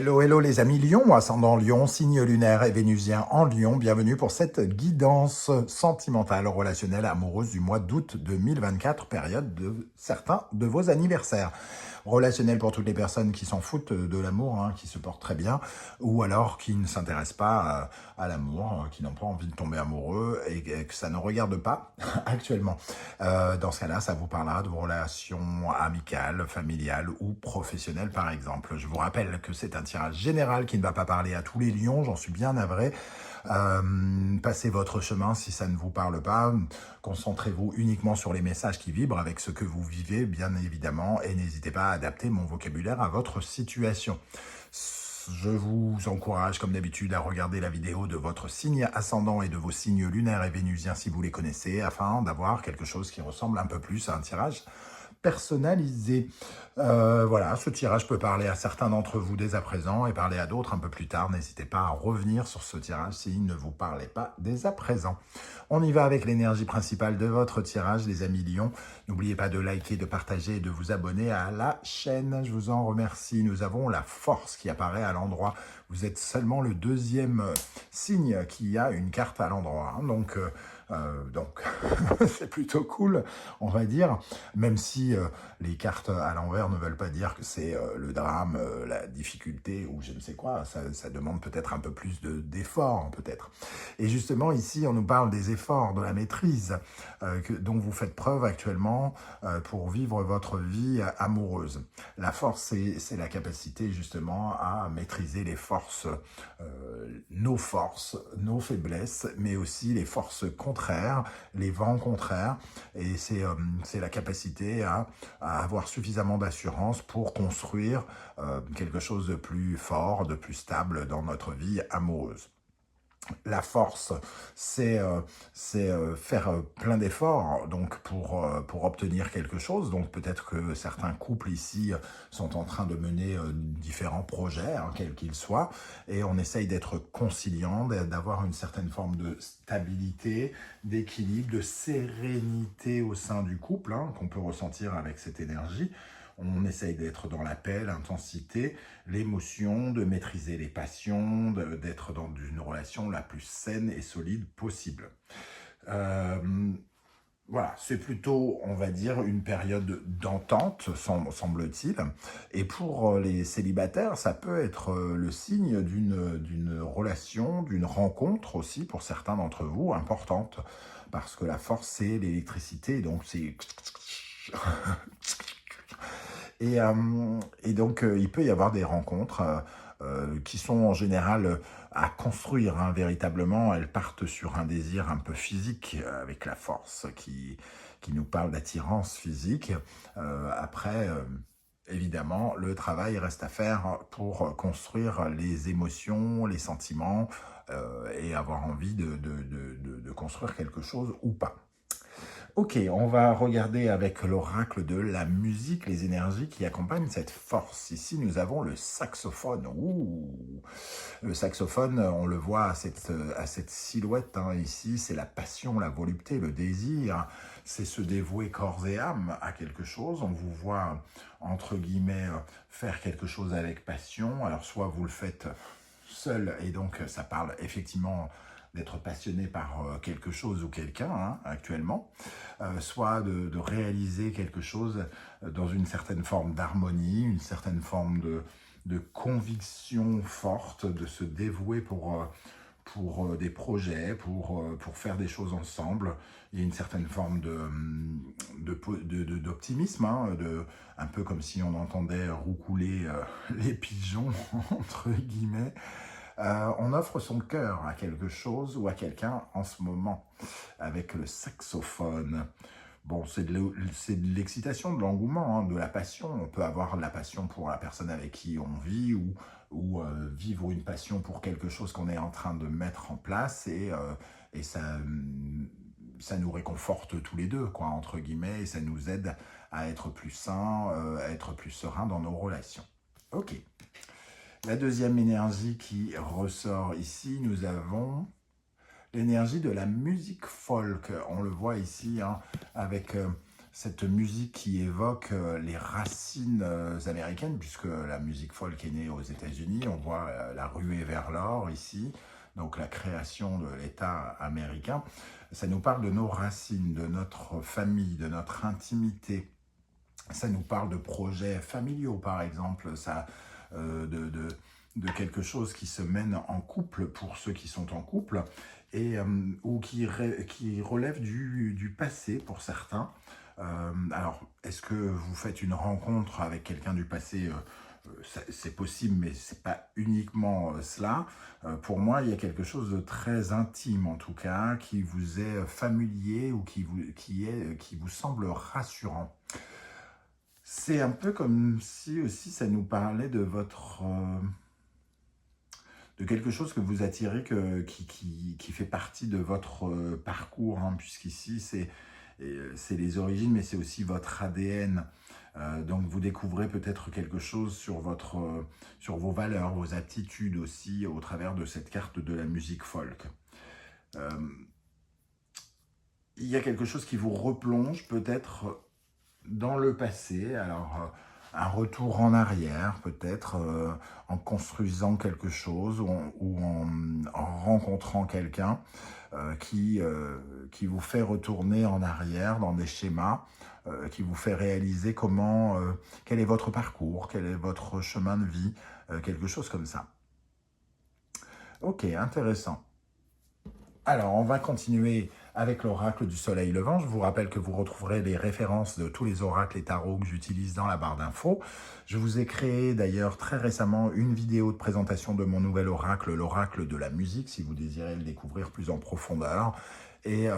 Hello, hello les amis Lion, ascendant Lion, signe lunaire et vénusien en Lion. Bienvenue pour cette guidance sentimentale, relationnelle, amoureuse du mois d'août 2024, période de certains de vos anniversaires. Relationnel pour toutes les personnes qui s'en foutent de l'amour, qui se portent très bien, ou alors qui ne s'intéressent pas à l'amour, qui n'ont pas envie de tomber amoureux et que ça ne regarde pas actuellement. Dans ce cas-là, ça vous parlera de vos relations amicales, familiales ou professionnelles par exemple. Je vous rappelle que c'est un tirage général qui ne va pas parler à tous les lions, j'en suis bien navré. Passez votre chemin si ça ne vous parle pas. Concentrez-vous uniquement sur les messages qui vibrent avec ce que vous vivez, bien évidemment, et n'hésitez pas à adapter mon vocabulaire à votre situation. Je vous encourage, comme d'habitude, à regarder la vidéo de votre signe ascendant et de vos signes lunaires et vénusiens si vous les connaissez, afin d'avoir quelque chose qui ressemble un peu plus à un tirage personnalisé. Voilà, ce tirage peut parler à certains d'entre vous dès à présent et parler à d'autres un peu plus tard. N'hésitez pas à revenir sur ce tirage s'il ne vous parlait pas dès à présent. On y va avec l'énergie principale de votre tirage, les amis Lions. N'oubliez pas de liker, de partager et de vous abonner à la chaîne. Je vous en remercie. Nous avons la force qui apparaît à l'endroit. Vous êtes seulement le deuxième signe qui a une carte à l'endroit. Donc c'est plutôt cool, on va dire, même si les cartes à l'envers ne veulent pas dire que c'est le drame, la difficulté ou je ne sais quoi. Ça demande peut-être un peu plus d'efforts, peut-être. Et justement, ici, on nous parle des efforts, de la maîtrise dont vous faites preuve actuellement pour vivre votre vie amoureuse. La force, c'est la capacité justement à maîtriser les forces, nos faiblesses, mais aussi les forces contraires, les vents contraires. Et c'est la capacité à avoir suffisamment d'assurance pour construire quelque chose de plus fort, de plus stable dans notre vie amoureuse. La force, c'est faire plein d'efforts donc pour obtenir quelque chose. Donc peut-être que certains couples ici sont en train de mener différents projets, quels qu'ils soient, et on essaye d'être conciliant, d'avoir une certaine forme de stabilité, d'équilibre, de sérénité au sein du couple, qu'on peut ressentir avec cette énergie. On essaye d'être dans la paix, l'intensité, l'émotion, de maîtriser les passions, d'être dans une relation la plus saine et solide possible. Voilà, c'est plutôt, on va dire, une période d'entente, semble-t-il. Et pour les célibataires, ça peut être le signe d'une relation, d'une rencontre aussi, pour certains d'entre vous, importante. Parce que la force, c'est l'électricité, donc c'est... Et donc, il peut y avoir des rencontres qui sont en général à construire véritablement. Elles partent sur un désir un peu physique avec la force qui nous parle d'attirance physique. Après, évidemment, le travail reste à faire pour construire les émotions, les sentiments et avoir envie de construire quelque chose ou pas. Ok, on va regarder avec l'oracle de la musique les énergies qui accompagnent cette force. Ici, nous avons le saxophone. Ouh. Le saxophone, on le voit à cette silhouette. Ici, c'est la passion, la volupté, le désir. C'est se dévouer corps et âme à quelque chose. On vous voit, entre guillemets, faire quelque chose avec passion. Alors, soit vous le faites seul, et donc ça parle effectivement d'être passionné par quelque chose ou quelqu'un actuellement, soit de réaliser quelque chose dans une certaine forme d'harmonie, une certaine forme de conviction forte, de se dévouer pour des projets, pour faire des choses ensemble. Il y a une certaine forme d'optimisme, un peu comme si on entendait roucouler les pigeons, entre guillemets. On offre son cœur à quelque chose ou à quelqu'un en ce moment, avec le saxophone. Bon, c'est de l'excitation, de l'engouement, de la passion. On peut avoir de la passion pour la personne avec qui on vit ou vivre une passion pour quelque chose qu'on est en train de mettre en place et ça nous réconforte tous les deux, quoi, entre guillemets, et ça nous aide à être plus sains, à être plus sereins dans nos relations. Ok. La deuxième énergie qui ressort ici, nous avons l'énergie de la musique folk. On le voit ici avec cette musique qui évoque les racines américaines, puisque la musique folk est née aux États-Unis. On voit la ruée vers l'or ici, donc la création de l'État américain. Ça nous parle de nos racines, de notre famille, de notre intimité. Ça nous parle de projets familiaux, par exemple, de quelque chose qui se mène en couple pour ceux qui sont en couple, ou qui relève du passé pour certains. Alors, est-ce que vous faites une rencontre avec quelqu'un du passé? C'est possible, mais c'est pas uniquement cela. Pour moi, il y a quelque chose de très intime, en tout cas, qui vous est familier ou qui vous semble rassurant. C'est un peu comme si aussi ça nous parlait de de quelque chose que vous attirez, qui fait partie de votre parcours, hein, puisqu'ici c'est les origines, mais c'est aussi votre ADN. Donc vous découvrez peut-être quelque chose sur vos valeurs, vos aptitudes aussi, au travers de cette carte de la musique folk. Euh, il y a quelque chose qui vous replonge peut-être dans le passé, alors un retour en arrière peut-être, en construisant quelque chose en rencontrant quelqu'un qui vous fait retourner en arrière dans des schémas, qui vous fait réaliser quel est votre parcours, quel est votre chemin de vie, quelque chose comme ça. Ok, intéressant. Alors, on va continuer avec l'oracle du soleil levant. Je vous rappelle que vous retrouverez les références de tous les oracles et tarots que j'utilise dans la barre d'infos. Je vous ai créé d'ailleurs très récemment une vidéo de présentation de mon nouvel oracle, l'oracle de la musique, si vous désirez le découvrir plus en profondeur. Et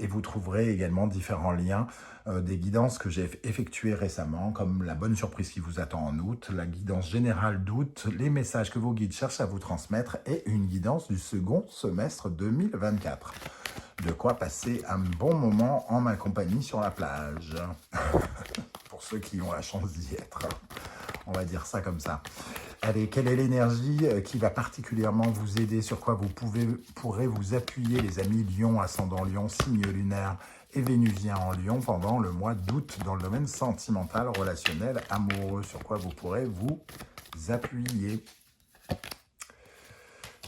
vous trouverez également différents liens des guidances que j'ai effectuées récemment, comme la bonne surprise qui vous attend en août, la guidance générale d'août, les messages que vos guides cherchent à vous transmettre et une guidance du second semestre 2024. De quoi passer un bon moment en ma compagnie sur la plage, pour ceux qui ont la chance d'y être. On va dire ça comme ça. Allez, quelle est l'énergie qui va particulièrement vous aider? Sur quoi vous pourrez vous appuyer, les amis Lion, ascendant Lion, signe lunaire et vénusien en Lion pendant le mois d'août dans le domaine sentimental, relationnel, amoureux? Sur quoi vous pourrez vous appuyer?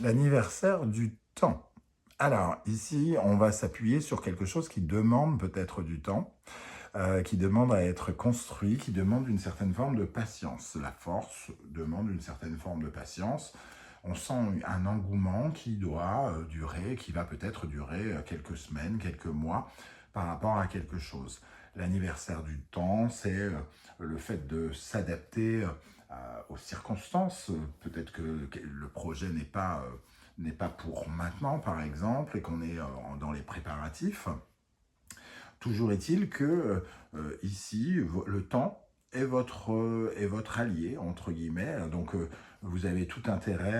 L'anniversaire du temps. Alors, ici, on va s'appuyer sur quelque chose qui demande peut-être du temps, qui demande à être construit, qui demande une certaine forme de patience. La force demande une certaine forme de patience. On sent un engouement qui doit durer, qui va peut-être durer quelques semaines, quelques mois par rapport à quelque chose. L'anniversaire du temps, c'est le fait de s'adapter aux circonstances. Peut-être que le projet n'est pas pour maintenant, par exemple, et qu'on est dans les préparatifs. Toujours est-il que ici, le temps est votre allié, entre guillemets. Donc, vous avez tout intérêt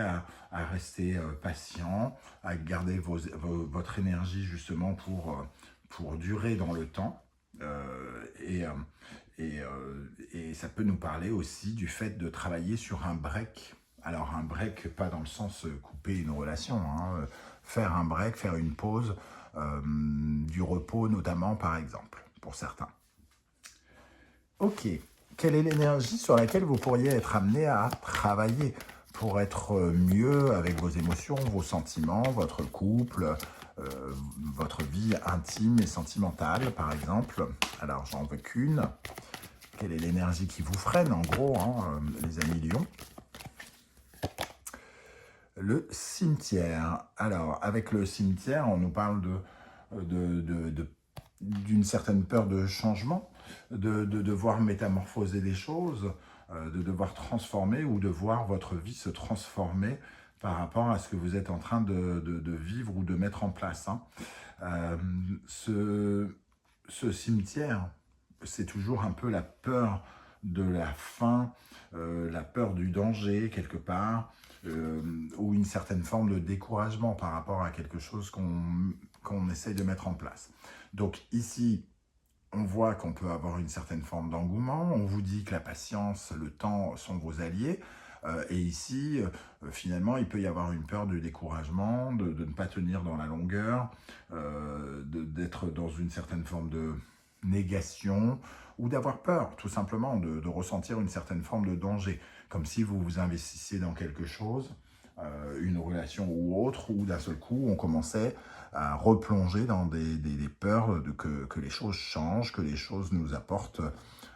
à rester patient, à garder votre énergie justement pour durer dans le temps. Et ça peut nous parler aussi du fait de travailler sur un break. Alors un break, pas dans le sens couper une relation, hein, faire un break, faire une pause, du repos notamment par exemple, pour certains. Ok, quelle est l'énergie sur laquelle vous pourriez être amené à travailler pour être mieux avec vos émotions, vos sentiments, votre couple, votre vie intime et sentimentale par exemple? Alors j'en veux qu'une. Quelle est l'énergie qui vous freine en gros, hein, les amis Lions? Le cimetière. Alors, avec le cimetière, on nous parle d'une certaine peur de changement, de devoir métamorphoser des choses, de devoir transformer ou de voir votre vie se transformer par rapport à ce que vous êtes en train de vivre ou de mettre en place. Hein. Ce cimetière, c'est toujours un peu la peur de la fin, la peur du danger quelque part, ou une certaine forme de découragement par rapport à quelque chose qu'on essaye de mettre en place. Donc ici, on voit qu'on peut avoir une certaine forme d'engouement, on vous dit que la patience, le temps sont vos alliés, et ici, finalement, il peut y avoir une peur du découragement, de ne pas tenir dans la longueur, d'être dans une certaine forme négation ou d'avoir peur, tout simplement, de ressentir une certaine forme de danger, comme si vous vous investissiez dans quelque chose, une relation ou autre, où d'un seul coup, on commençait à replonger dans des peurs que les choses changent, que les choses nous apportent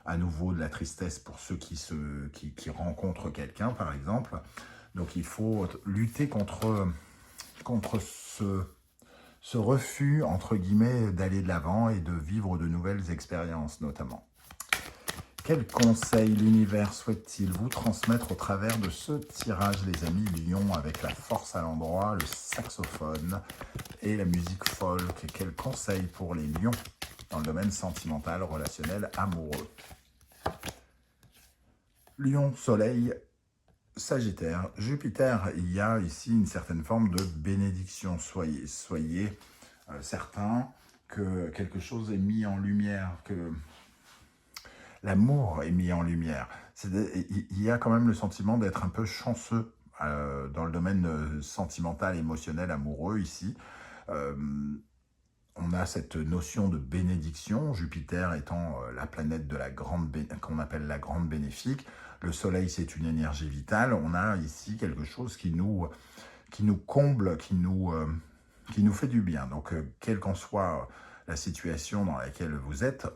à nouveau de la tristesse pour ceux qui rencontrent quelqu'un, par exemple. Donc il faut lutter contre ce refus, entre guillemets, d'aller de l'avant et de vivre de nouvelles expériences, notamment. Quel conseil l'univers souhaite-t-il vous transmettre au travers de ce tirage, les amis Lion, avec la force à l'endroit, le saxophone et la musique folk? Quel conseil pour les lions dans le domaine sentimental, relationnel, amoureux? Lion, Soleil, Sagittaire, Jupiter, il y a ici une certaine forme de bénédiction. Soyez certains que quelque chose est mis en lumière, que l'amour est mis en lumière. Il y a quand même le sentiment d'être un peu chanceux dans le domaine sentimental, émotionnel, amoureux ici. On a cette notion de bénédiction, Jupiter étant la planète de la qu'on appelle la grande bénéfique. Le Soleil, c'est une énergie vitale. On a ici quelque chose qui nous comble, qui nous fait du bien. Donc, quelle qu'en soit la situation dans laquelle vous êtes,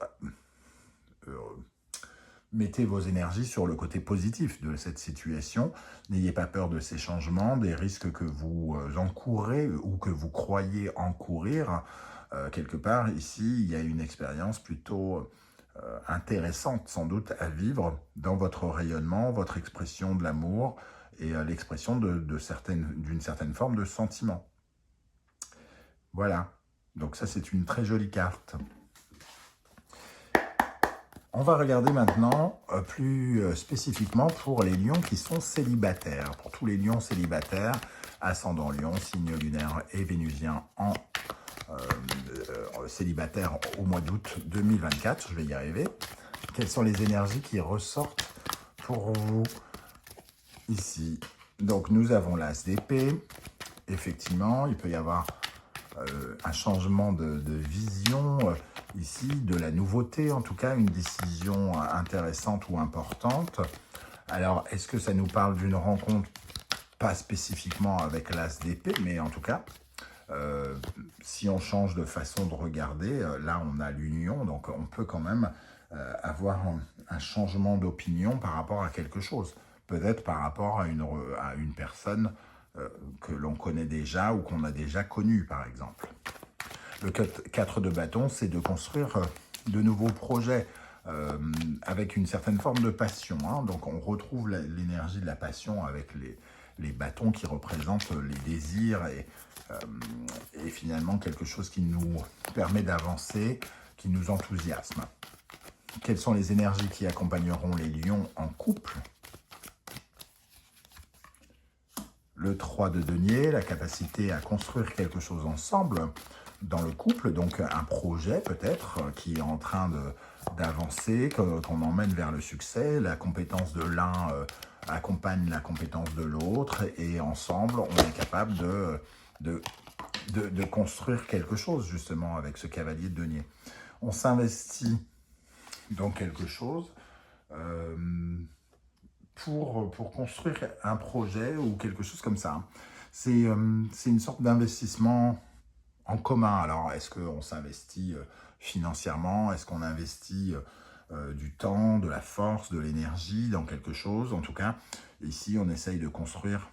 mettez vos énergies sur le côté positif de cette situation. N'ayez pas peur de ces changements, des risques que vous encourez ou que vous croyez encourir. Quelque part, ici, il y a une expérience plutôt intéressante, sans doute, à vivre dans votre rayonnement, votre expression de l'amour et l'expression d'une certaine forme de sentiment. Voilà. Donc ça, c'est une très jolie carte. On va regarder maintenant plus spécifiquement pour les lions qui sont célibataires. Pour tous les lions célibataires, ascendant lion, signe lunaire et vénusien en célibataire au mois d'août 2024. Je vais y arriver. Quelles sont les énergies qui ressortent pour vous ici? Donc nous avons l'as d'épée. Effectivement, il peut y avoir un changement de vision ici, de la nouveauté, en tout cas une décision intéressante ou importante. Alors, est-ce que ça nous parle d'une rencontre, pas spécifiquement avec l'as d'épée, mais en tout cas, si on change de façon de regarder, là on a l'union, donc on peut quand même avoir un changement d'opinion par rapport à quelque chose. Peut-être par rapport à une personne que l'on connaît déjà ou qu'on a déjà connu, par exemple. Le 4 de bâton, c'est de construire de nouveaux projets avec une certaine forme de passion. Hein. Donc on retrouve l'énergie de la passion avec les bâtons qui représentent les désirs et finalement quelque chose qui nous permet d'avancer, qui nous enthousiasme. Quelles sont les énergies qui accompagneront les lions en couple? Le 3 de denier, la capacité à construire quelque chose ensemble dans le couple, donc un projet peut-être qui est en train d'avancer, qu'on emmène vers le succès. La compétence de l'un accompagne la compétence de l'autre et ensemble, on est capable de construire quelque chose justement avec ce cavalier de denier. On s'investit dans quelque chose pour construire un projet ou quelque chose comme ça. C'est une sorte d'investissement en commun. Alors, est-ce qu'on s'investit financièrement? Est-ce qu'on investit du temps, de la force, de l'énergie dans quelque chose? En tout cas, ici, on essaye de construire,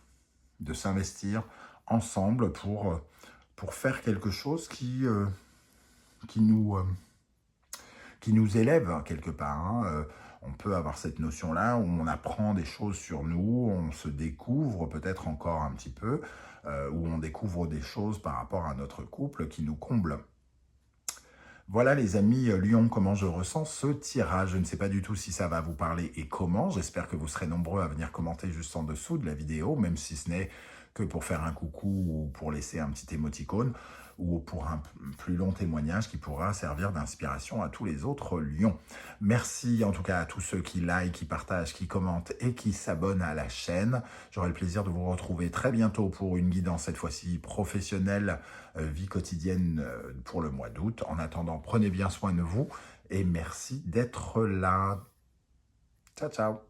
de s'investir ensemble pour faire quelque chose qui nous élève quelque part. Hein. On peut avoir cette notion-là où on apprend des choses sur nous, on se découvre peut-être encore un petit peu, où on découvre des choses par rapport à notre couple qui nous comblent. Voilà les amis Lion, comment je ressens ce tirage. Je ne sais pas du tout si ça va vous parler et comment. J'espère que vous serez nombreux à venir commenter juste en dessous de la vidéo, même si ce n'est que pour faire un coucou ou pour laisser un petit émoticône ou pour un plus long témoignage qui pourra servir d'inspiration à tous les autres lions. Merci en tout cas à tous ceux qui like, qui partagent, qui commentent et qui s'abonnent à la chaîne. J'aurai le plaisir de vous retrouver très bientôt pour une guidance cette fois-ci professionnelle, vie quotidienne pour le mois d'août. En attendant, prenez bien soin de vous et merci d'être là. Ciao, ciao.